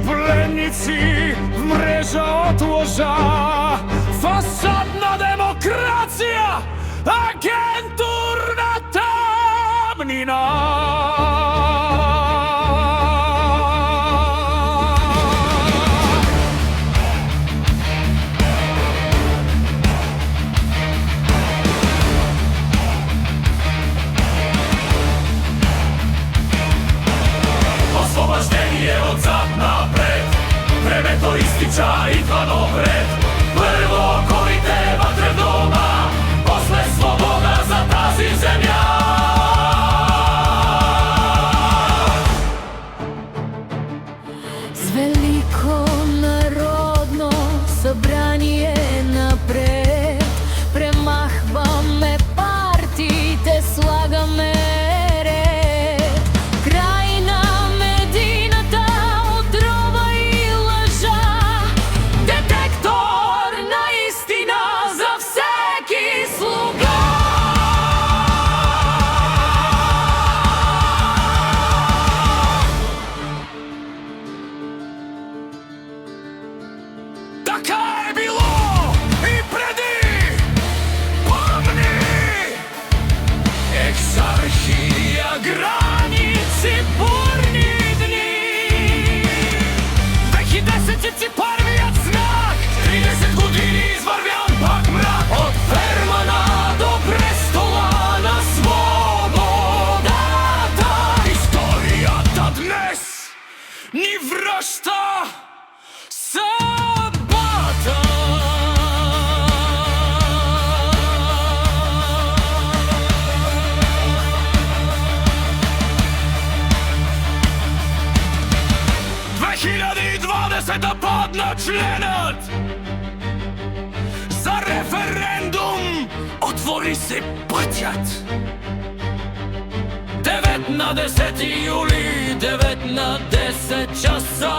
пленници в мрежа од ложа. Фасадна демокрација, агентурна тамнина. Освобождение од зад напред, времето истича, идва нов ред. Прво корите ватре дома, после слобода за тази земја. С велико народно собрание напред, премахваме партиите, слагаме ред. Крај на медината, отрова и лъжа, детектор на истина за всеки слуга. Така е било и преди, помни! Екзархија, граници, бурни дни. 2010 првиот знак, 30 години изврвјан пак мрак. Од Фермана до престола на слободата. Историјата днес ни врашта сабата. Падна членот за референдум, отвори се пътят. 9 на 10 юли, 9 на 10 часа.